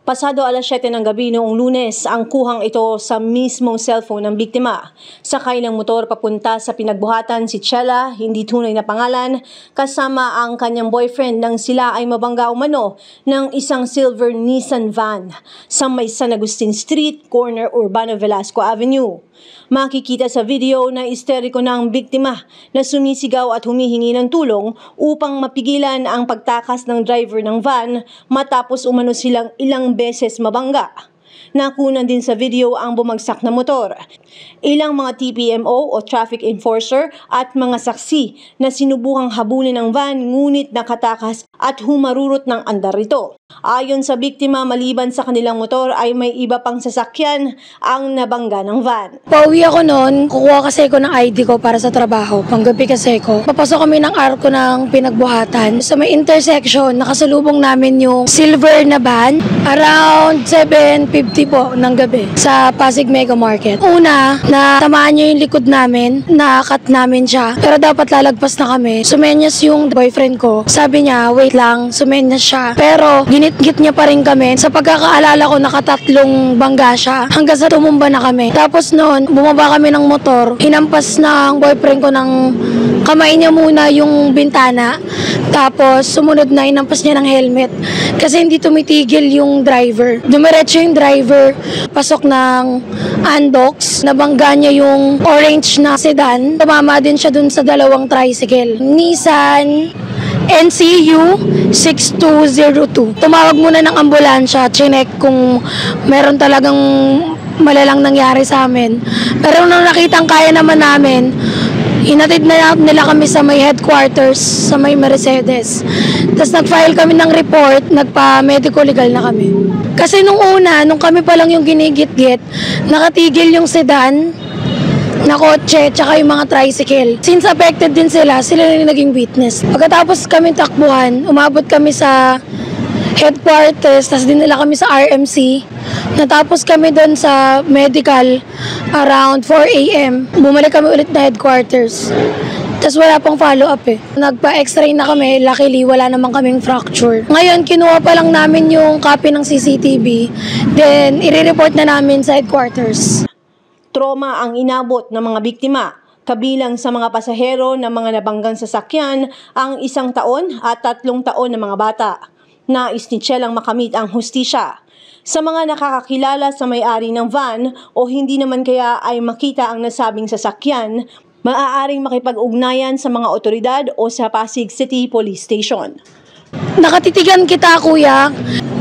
Pasado alas 7 ng gabi noong Lunes, ang kuhang ito sa mismong cellphone ng biktima. Sakay ng motor papunta sa pinagbuhatan si Chella, hindi tunay na pangalan, kasama ang kanyang boyfriend nang sila ay mabangga umano ng isang silver Nissan van sa may San Agustin Street, corner Urbano Velasco Avenue. Makikita sa video na isteriko na ang biktima na sumisigaw at humihingi ng tulong upang mapigilan ang pagtakas ng driver ng van matapos umano silang ilang beses mabangga. Nakunan din sa video ang bumagsak na motor. Ilang mga TPMO o traffic enforcer at mga saksi na sinubukang habulin ng van ngunit nakatakas at humarurot ng andar ito. Ayon sa biktima, maliban sa kanilang motor ay may iba pang sasakyan ang nabangga ng van. Pauwi ako noon, kukuha kasi ako ng ID ko para sa trabaho, panggabi kasi ko. Papasok kami ng arko ng pinagbuhatan. Sa may intersection, nakasalubong namin yung silver na van, around 7:50 po ng gabi sa Pasig Mega Market. Una, natamaan niya yung likod namin, nakat namin siya, pero dapat lalagpas na kami. Sumenyas yung boyfriend ko. Sabi niya, wait lang, sumenyas siya. Pero ginit-git niya pa rin kami. Sa pagkakaalala ko, nakatatlong bangga siya hanggang sa tumumba na kami. Tapos noon, bumaba kami ng motor. Hinampas ng boyfriend ko ng kamay niya muna yung bintana. Tapos sumunod na, hinampas niya ng helmet. Kasi hindi tumitigil yung driver. Dumiretso yung driver, pasok ng Andox. Nabangga niya yung orange na sedan. Tumama din siya dun sa dalawang tricycle. Nissan NCU 6202. Tumawag muna ng ambulansya, chinek kung meron talagang malalang nangyari sa amin. Pero nung nakitang kaya naman namin, hinatid na nila kami sa may headquarters, sa may Mercedes. Tapos nag-file kami ng report, nagpa-medical legal na kami. Kasi nung una, nung kami pa lang yung ginigit-git, nakatigil yung sedan na kotse, tsaka yung mga tricycle. Since affected din sila na yung naging witness. Pagkatapos kami takbuhan, umabot kami sa headquarters, tapos dinala kami sa RMC. Natapos kami doon sa medical around 4 a.m. Bumalik kami ulit na headquarters. Tapos wala pang follow-up eh. Nagpa-x-ray na kami, luckily wala namang kaming fracture. Ngayon, kinuha pa lang namin yung copy ng CCTV, then i-report na namin sa headquarters. Trauma ang inabot ng mga biktima. Kabilang sa mga pasahero ng mga nabanggang sasakyan ang 1 taon at 3 taon na mga bata. Nais ni Chellang makamit ang hustisya. Sa mga nakakakilala sa may-ari ng van o hindi naman kaya ay makita ang nasabing sasakyan, maaaring makipag-ugnayan sa mga otoridad o sa Pasig City Police Station. Nakatitigan kita, kuya.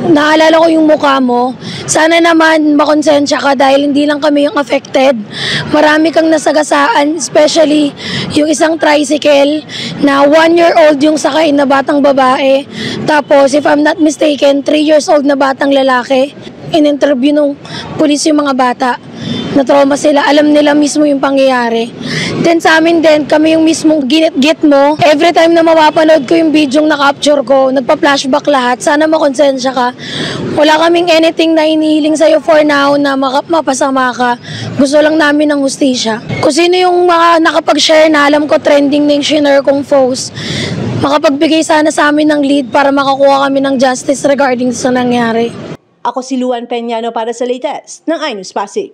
Naalala ko yung mukha mo. Sana naman makonsensya ka dahil hindi lang kami yung affected. Marami kang nasagasaan, especially yung isang tricycle na 1-year-old yung sakay na batang babae. Tapos, if I'm not mistaken, 3 years old na batang lalaki. In-interview nung pulis yung mga bata. Na-trauma sila, alam nila mismo yung pangyayari. Then sa amin din, kami yung mismong ginit-git mo. Every time na mapapanood ko yung video na capture ko, nagpa-flashback lahat. Sana makonsensya ka. Wala kaming anything na inihiling sa'yo for now na mapasama ka. Gusto lang namin ng hustisya. Kung sino yung mga nakapag-share na alam ko trending na yung shinare kong post, makapagbigay sana sa amin ng lead para makakuha kami ng justice regarding sa nangyari. Ako si Luan Peñano para sa latest ng iNews Pasig.